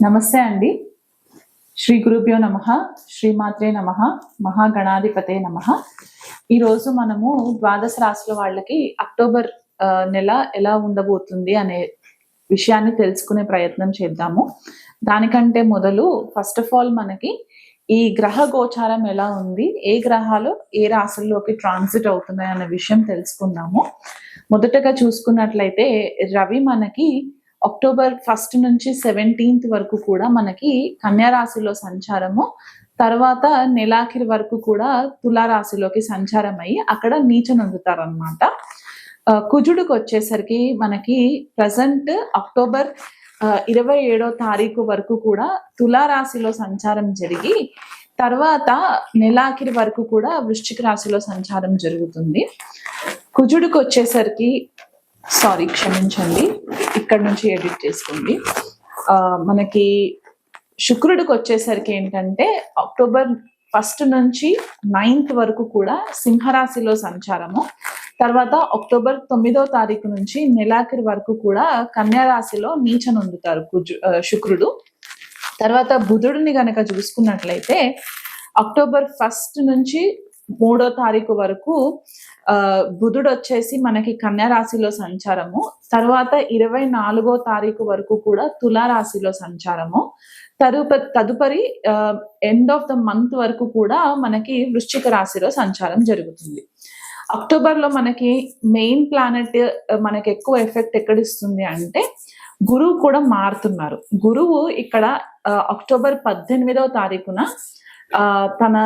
నమస్తే అండి. శ్రీ గురుభ్యో నమః, శ్రీమాత్రే నమః, మహాగణాధిపతే నమః. ఈరోజు మనము ద్వాదశ రాశుల వాళ్ళకి అక్టోబర్ నెల ఎలా ఉండబోతుంది అనే విషయాన్ని తెలుసుకునే ప్రయత్నం చేద్దాము. దానికంటే మొదలు ఫస్ట్ ఆఫ్ ఆల్ మనకి ఈ గ్రహ గోచారం ఎలా ఉంది, ఏ గ్రహాలు ఏ రాశుల్లోకి ట్రాన్సిట్ అవుతున్నాయి అనే విషయం తెలుసుకుందాము. మొదటగా చూసుకున్నట్లయితే రవి మనకి అక్టోబర్ 1 నుంచి 17 వరకు కూడా మనకి కన్యా రాశిలో సంచారము, తర్వాత నెలాఖరి వరకు కూడా తులారాశిలోకి సంచారం అయ్యి అక్కడ నీచనొందుతారనమాట. కుజుడికి వచ్చేసరికి మనకి ప్రజెంట్ అక్టోబర్ 27వ తారీఖు వరకు కూడా తులారాశిలో సంచారం జరిగి తర్వాత నెలాఖరి వరకు కూడా వృశ్చిక రాశిలో సంచారం జరుగుతుంది. కుజుడికి వచ్చేసరికి క్షమించండి, ఇక్కడ నుంచి ఎడిట్ చేసుకోండి. మనకి శుక్రుడికి వచ్చేసరికి ఏంటంటే అక్టోబర్ 1 నుంచి 9 వరకు కూడా సింహరాశిలో సంచారము, తర్వాత అక్టోబర్ 9వ తారీఖు నుంచి నెలాఖరి వరకు కూడా కన్యా రాశిలో నీచనొందుతారు శుక్రుడు. తర్వాత బుధుడిని గనక చూసుకున్నట్లయితే అక్టోబర్ 1 నుంచి 3వ తారీఖు వరకు బుధుడు వచ్చేసి మనకి కన్యా రాశిలో సంచారము, తర్వాత 24వ తారీఖు వరకు కూడా తులారాశిలో సంచారము, తదుపరి ఎండ్ ఆఫ్ ద మంత్ వరకు కూడా మనకి వృశ్చిక రాశిలో సంచారం జరుగుతుంది. అక్టోబర్ లో మనకి మెయిన్ ప్లానెట్ మనకి ఎక్కువ ఎఫెక్ట్ ఎక్కడిస్తుంది అంటే గురువు కూడా మారుతున్నారు. గురువు ఇక్కడ అక్టోబర్ 18వ తారీఖున తన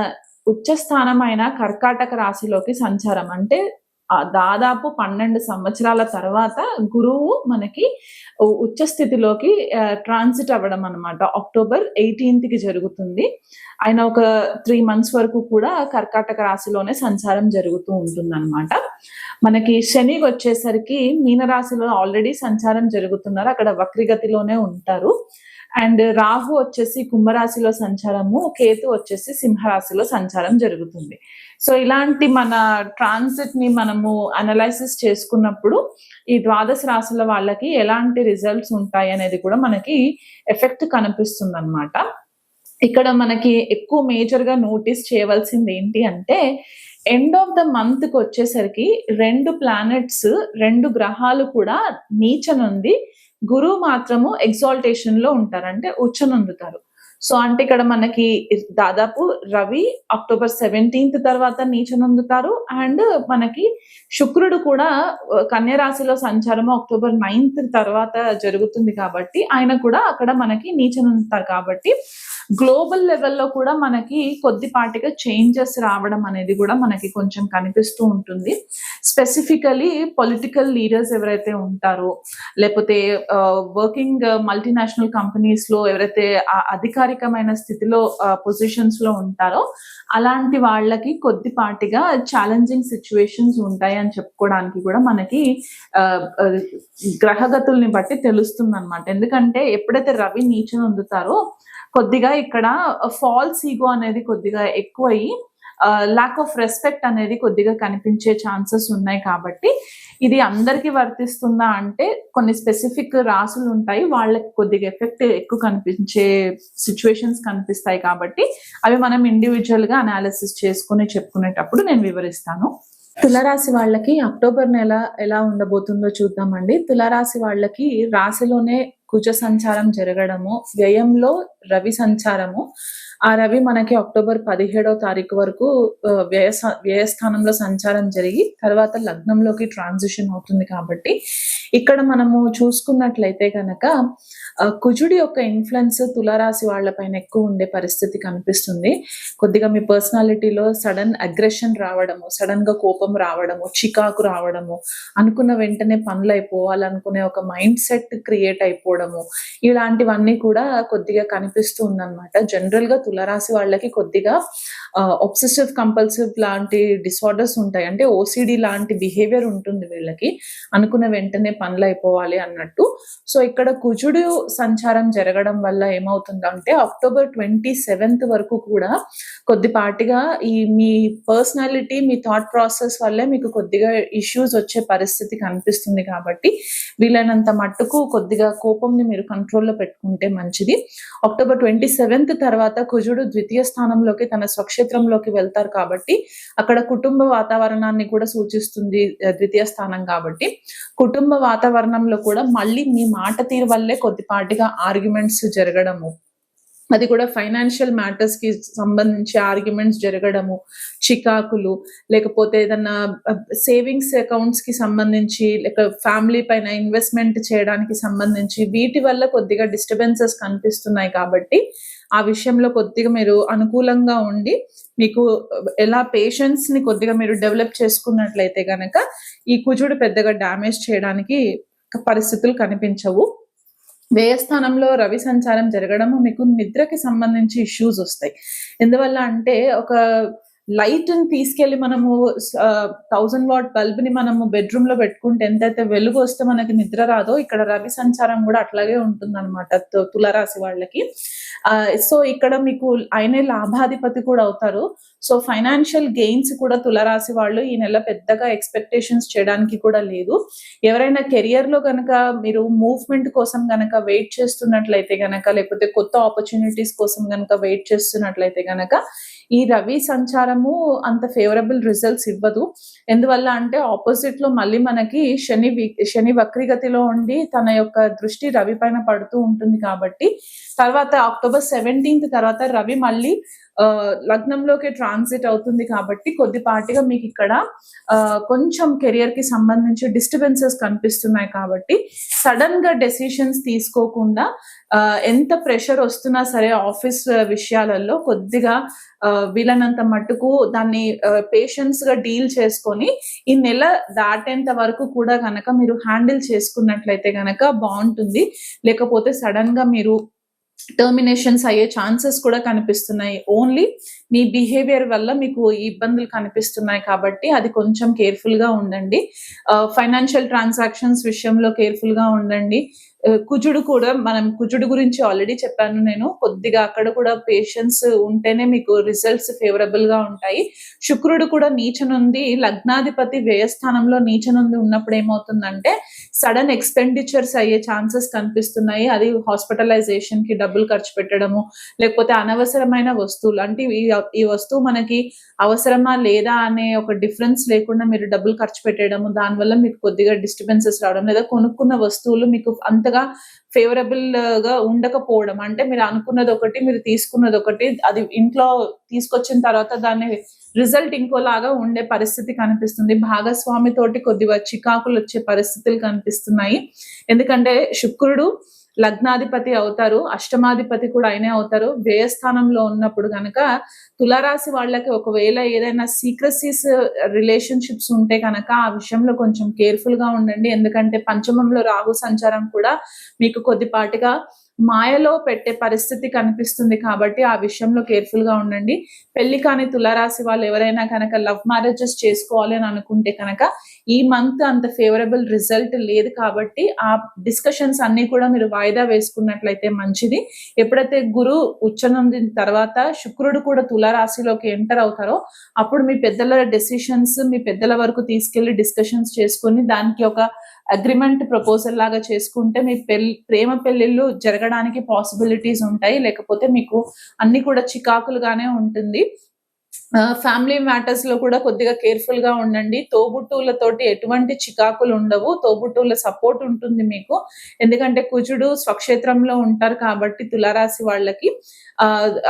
ఉచ్చ స్థానమైన కర్కాటక రాశిలోకి సంచారం, అంటే దాదాపు 12 సంవత్సరాల తర్వాత గురువు మనకి ఉచ్చ స్థితిలోకి ట్రాన్సిట్ అవ్వడం అనమాట. అక్టోబర్ 18కి జరుగుతుంది. ఆయన ఒక 3 months వరకు కూడా కర్కాటక రాశిలోనే సంచారం జరుగుతూ ఉంటుంది అనమాట. మనకి శని వచ్చేసరికి మీనరాశిలో ఆల్రెడీ సంచారం జరుగుతున్నారు, అక్కడ వక్రిగతిలోనే ఉంటారు. అండ్ రాహు వచ్చేసి కుంభరాశిలో సంచారము, కేతు వచ్చేసి సింహరాశిలో సంచారం జరుగుతుంది. సో ఇలాంటి మన ట్రాన్సిట్ ని మనము అనలైసిస్ చేసుకున్నప్పుడు ఈ ద్వాదశ రాశుల వాళ్ళకి ఎలాంటి రిజల్ట్స్ ఉంటాయి అనేది కూడా మనకి ఎఫెక్ట్ కనిపిస్తుంది అనమాట. ఇక్కడ మనకి ఎక్కువ మేజర్ గా నోటీస్ చేయవలసింది ఏంటి అంటే ఎండ్ ఆఫ్ ద మంత్ కి వచ్చేసరికి 2 ప్లానెట్స్ 2 గ్రహాలు కూడా నీచనుంది, గురువు మాత్రము ఎగ్జాల్టేషన్ లో ఉంటారు, అంటే ఉచ్చనొందుతారు. సో అంటే ఇక్కడ మనకి దాదాపు రవి అక్టోబర్ 17 తర్వాత నీచనొందుతారు, అండ్ మనకి శుక్రుడు కూడా కన్యా రాశిలో సంచారము అక్టోబర్ 9 తర్వాత జరుగుతుంది కాబట్టి ఆయన కూడా అక్కడ మనకి నీచనొందుతారు. కాబట్టి గ్లోబల్ లెవెల్లో కూడా మనకి కొద్దిపాటిగా చేంజెస్ రావడం అనేది కూడా మనకి కొంచెం కనిపిస్తూ ఉంటుంది. స్పెసిఫికలీ పొలిటికల్ లీడర్స్ ఎవరైతే ఉంటారో, లేకపోతే వర్కింగ్ మల్టీనేషనల్ కంపెనీస్ లో ఎవరైతే అధికారికమైన స్థితిలో పొజిషన్స్ లో ఉంటారో అలాంటి వాళ్ళకి కొద్దిపాటిగా ఛాలెంజింగ్ సిచ్యువేషన్స్ ఉంటాయి అని చెప్పుకోవడానికి కూడా మనకి గ్రహగతుల్ని బట్టి తెలుస్తుంది అనమాట. ఎందుకంటే ఎప్పుడైతే రవి నీచనొందుతారో కొద్దిగా ఇక్కడ ఫాల్స్ ఈగో అనేది కొద్దిగా ఎక్కువయ్యి ల్యాక్ ఆఫ్ రెస్పెక్ట్ అనేది కొద్దిగా కనిపించే ఛాన్సెస్ ఉన్నాయి. కాబట్టి ఇది అందరికీ వర్తిస్తుందా అంటే కొన్ని స్పెసిఫిక్ రాసులు ఉంటాయి, వాళ్ళకి కొద్దిగా ఎఫెక్ట్ ఎక్కువ కనిపించే సిచ్యువేషన్స్ కనిపిస్తాయి. కాబట్టి అవి మనం ఇండివిజువల్ గా అనాలిసిస్ చేసుకుని చెప్పుకునేటప్పుడు నేను వివరిస్తాను. తులారాశి వాళ్ళకి అక్టోబర్ నెల ఎలా ఉండబోతుందో చూద్దామండి. తులారాశి వాళ్ళకి రాశిలోనే కుజ సంచారం జరగడము, వ్యయంలో రవి సంచారము, ఆ రవి మనకి అక్టోబర్ 17వ తారీఖు వరకు వ్యయస్థానంలో సంచారం జరిగి తర్వాత లగ్నంలోకి ట్రాన్సిషన్ అవుతుంది. కాబట్టి ఇక్కడ మనము చూసుకున్నట్లయితే కనుక కుజుడి యొక్క ఇన్ఫ్లుయెన్స్ తులారాశి వాళ్ళపైన ఎక్కువ ఉండే పరిస్థితి కనిపిస్తుంది. కొద్దిగా మీ పర్సనాలిటీలో సడన్ అగ్రెషన్ రావడము, సడన్ గా కోపం రావడము, చికాకు రావడము, అనుకున్న వెంటనే పనులు అయిపోవాలనుకునే ఒక మైండ్ సెట్ క్రియేట్ అయిపోవడము, ఇలాంటివన్నీ కూడా కొద్దిగా కనిపిస్తూ ఉందన్నమాట. జనరల్ గా తులారాశి వాళ్ళకి కొద్దిగా ఒబ్సెసివ్ కంపల్సివ్ లాంటి డిసార్డర్స్ ఉంటాయి, అంటే ఓసిడి లాంటి బిహేవియర్ ఉంటుంది వీళ్ళకి, అనుకున్న వెంటనే పనులు అయిపోవాలి అన్నట్టు. సో ఇక్కడ కుజుడు సంచారం జరగడం వల్ల ఏమవుతుందంటే అక్టోబర్ 27 వరకు కూడా కొద్దిపాటిగా ఈ మీ పర్సనాలిటీ, మీ థాట్ ప్రాసెస్ వల్లే మీకు కొద్దిగా ఇష్యూస్ వచ్చే పరిస్థితి కనిపిస్తుంది. కాబట్టి వీలైనంత మట్టుకు కొద్దిగా కోపం కోపంని మీరు కంట్రోల్లో పెట్టుకుంటే మంచిది. అక్టోబర్ 27 తర్వాత కుజుడు ద్వితీయ స్థానంలోకి తన స్వక్షేత్రంలోకి వెళ్తారు కాబట్టి అక్కడ కుటుంబ వాతావరణాన్ని కూడా సూచిస్తుంది ద్వితీయ స్థానం కాబట్టి. కుటుంబ వాతావరణంలో కూడా మళ్ళీ మీ మాట తీరు వల్లే కొద్దిపాటిగా ఆర్గ్యుమెంట్స్ జరగడము, అది కూడా ఫైనాన్షియల్ మ్యాటర్స్ కి సంబంధించి ఆర్గ్యుమెంట్స్ జరగడము, చికాకులు, లేకపోతే ఏదన్నా సేవింగ్స్ అకౌంట్స్ కి సంబంధించి, లేక ఫ్యామిలీ పైన ఇన్వెస్ట్మెంట్ చేయడానికి సంబంధించి వీటి వల్ల కొద్దిగా డిస్టర్బెన్సెస్ కనిపిస్తున్నాయి కాబట్టి ఆ విషయంలో కొద్దిగా మీరు అనుకూలంగా ఉండి మీకు ఎలా పేషెన్స్ ని కొద్దిగా మీరు డెవలప్ చేసుకున్నట్లయితే గనక ఈ కుజుడు పెద్దగా డ్యామేజ్ చేయడానికి పరిస్థితులు కనిపించవు. వ్యయస్థానంలో రవి సంచారం జరగడము మీకు నిద్రకి సంబంధించి ఇష్యూస్ వస్తాయి. ఎందువల్ల అంటే ఒక లైట్ ని తీసుకెళ్లి మనము 1000 వాట్ బల్బ్ ని మనము బెడ్రూమ్ లో పెట్టుకుంటే ఎంతైతే వెలుగు వస్తే మనకి నిద్ర రాదో, ఇక్కడ రవి సంచారం కూడా అట్లాగే ఉంటుందన్నమాట తులారాశి వాళ్ళకి. సో ఇక్కడ మీకు ఆయనే లాభాధిపతి కూడా అవుతారు. సో ఫైనాన్షియల్ గెయిన్స్ కూడా తులారాశి వాళ్ళు ఈ నెల పెద్దగా ఎక్స్పెక్టేషన్స్ చేయడానికి కూడా లేదు. ఎవరైనా కెరియర్ లో గనక మీరు మూవ్మెంట్ కోసం గనక వెయిట్ చేస్తున్నట్లయితే గనక, లేకపోతే కొత్త ఆపర్చునిటీస్ కోసం గనక వెయిట్ చేస్తున్నట్లయితే గనక ఈ రవి సంచారము అంత ఫేవరబుల్ రిజల్ట్స్ ఇవ్వదు. ఎందువల్ల అంటే ఆపోజిట్ లో మళ్ళీ మనకి శని వక్రిగతిలో ఉండి తన యొక్క దృష్టి రవి పైన పడుతూ ఉంటుంది కాబట్టి తర్వాత అక్టోబర్ 17 తర్వాత రవి మళ్ళీ లగ్నంలోకి ట్రాన్సిట్ అవుతుంది కాబట్టి కొద్దిపాటిగా మీకు ఇక్కడ కొంచెం కెరియర్ కి సంబంధించి డిస్టర్బెన్సెస్ కనిపిస్తున్నాయి కాబట్టి సడన్ గా డెసిషన్స్ తీసుకోకుండా ఎంత ప్రెషర్ వస్తున్నా సరే ఆఫీస్ విషయాలలో కొద్దిగా వీలైనంత మట్టుకు దాన్ని పేషెన్స్ గా డీల్ చేసుకొని ఈ నెల దాటేంత వరకు కూడా గనక మీరు హ్యాండిల్ చేసుకున్నట్లయితే గనక బాగుంటుంది. లేకపోతే సడన్ గా మీరు టర్మినేషన్స్ అయ్యే ఛాన్సెస్ కూడా కనిపిస్తున్నాయి. ఓన్లీ మీ బిహేవియర్ వల్ల మీకు ఇబ్బందులు కనిపిస్తున్నాయి కాబట్టి అది కొంచెం కేర్ఫుల్ గా ఉండండి. ఫైనాన్షియల్ ట్రాన్సాక్షన్స్ విషయంలో కేర్ఫుల్ గా ఉండండి. కుజుడు కూడా, మనం కుజుడు గురించి ఆల్రెడీ చెప్పాను నేను, కొద్దిగా అక్కడ కూడా పేషెన్స్ ఉంటేనే మీకు రిజల్ట్స్ ఫేవరబుల్ గా ఉంటాయి. శుక్రుడు కూడా నీచనుంది, లగ్నాధిపతి వ్యయస్థానంలో నీచనుంది ఉన్నప్పుడు ఏమవుతుందంటే సడన్ ఎక్స్పెండిచర్స్ అయ్యే ఛాన్సెస్ కనిపిస్తున్నాయి. అది హాస్పిటలైజేషన్ కి డబ్బులు ఖర్చు పెట్టడము, లేకపోతే అనవసరమైన వస్తువులు, అంటే ఈ వస్తువు మనకి అవసరమా లేదా అనే ఒక డిఫరెన్స్ లేకుండా మీరు డబ్బులు ఖర్చు పెట్టడము, దానివల్ల మీకు కొద్దిగా డిస్టర్బెన్సెస్ రావడం, లేదా కొనుక్కున్న వస్తువులు మీకు అంతగా ఫేవరబుల్ గా ఉండకపోవడం, అంటే మీరు అనుకున్నది ఒకటి మీరు తీసుకున్నది ఒకటి, అది ఇంట్లో తీసుకొచ్చిన తర్వాత దాన్ని రిజల్ట్ ఇంకోలాగా ఉండే పరిస్థితి కనిపిస్తుంది. భాగస్వామి తోటి కొద్దిగా చికాకులు వచ్చే పరిస్థితులు కనిపిస్తున్నాయి. ఎందుకంటే శుక్రుడు లగ్నాధిపతి అవుతారు, అష్టమాధిపతి కూడా ఆయనే అవుతారు. వ్యయస్థానంలో ఉన్నప్పుడు గనక తులారాశి వాళ్ళకి ఒకవేళ ఏదైనా సీక్రసీస్ రిలేషన్షిప్స్ ఉంటే కనుక ఆ విషయంలో కొంచెం కేర్ఫుల్ గా ఉండండి. ఎందుకంటే పంచమంలో రాహు సంచారం కూడా మీకు కొద్దిపాటిగా మాయలో పెట్టే పరిస్థితి కనిపిస్తుంది కాబట్టి ఆ విషయంలో కేర్ఫుల్ గా ఉండండి. పెళ్లి కాని తులారాశి వాళ్ళు ఎవరైనా కనుక లవ్ మ్యారేజెస్ చేసుకోవాలి అని అనుకుంటే కనుక ఈ మంత్ అంత ఫేవరబుల్ రిజల్ట్ లేదు కాబట్టి ఆ డిస్కషన్స్ అన్ని కూడా మీరు వాయిదా వేసుకున్నట్లయితే మంచిది. ఎప్పుడైతే గురు ఉచ్చనొందిన తర్వాత శుక్రుడు కూడా తులారాశిలోకి ఎంటర్ అవుతారో అప్పుడు మీ పెద్దల డెసిషన్స్ మీ పెద్దల వరకు తీసుకెళ్లి డిస్కషన్స్ చేసుకుని దానికి ఒక అగ్రిమెంట్ ప్రపోజల్ లాగా చేసుకుంటే మీ ప్రేమ పెళ్లిళ్ళు జరగడానికి పాసిబిలిటీస్ ఉంటాయి. లేకపోతే మీకు అన్ని కూడా చికాకులుగానే ఉంటుంది. ఫ్యామిలీ మ్యాటర్స్ లో కూడా కొద్దిగా కేర్ఫుల్ గా ఉండండి. తోబుట్టువులతోటి ఎటువంటి చికాకులు ఉండవు, తోబుట్టువుల సపోర్ట్ ఉంటుంది మీకు. ఎందుకంటే కుజుడు స్వక్షేత్రంలో ఉంటారు కాబట్టి తులారాశి వాళ్ళకి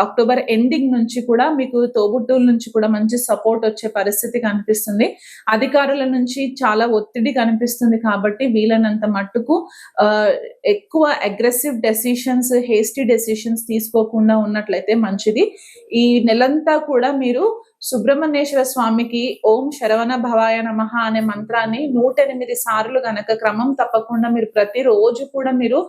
అక్టోబర్ ఎండింగ్ నుంచి కూడా మీకు తోబుట్టువుల నుంచి కూడా మంచి సపోర్ట్ వచ్చే పరిస్థితి కనిపిస్తుంది. అధికారుల నుంచి చాలా ఒత్తిడి కనిపిస్తుంది కాబట్టి వీలైనంత మట్టుకు ఎక్కువ అగ్రెసివ్ డెసిషన్స్, హేస్టీ డెసిషన్స్ తీసుకోకుండా ఉన్నట్లయితే మంచిది. ఈ నెలంతా కూడా మీరు సుబ్రహ్మణ్యేశ్వర స్వామికి ఓం శరవణ భవాయ నమః అనే మంత్రాన్ని 108 సార్లు గనక క్రమం తప్పకుండా మీరు ప్రతిరోజు కూడా మీరు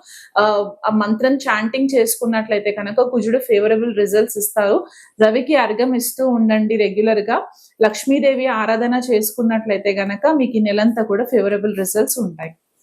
ఆ మంత్రం చాంటింగ్ చేసుకున్నట్లయితే కనుక కుజుడు ఫేవరబుల్ రిజల్ట్స్ ఇస్తారు. రవికి అర్ఘం ఇస్తూ ఉండండి రెగ్యులర్ గా. లక్ష్మీదేవి ఆరాధన చేసుకున్నట్లయితే గనక మీకు ఈ నెలంతా కూడా ఫేవరబుల్ రిజల్ట్స్ ఉంటాయి.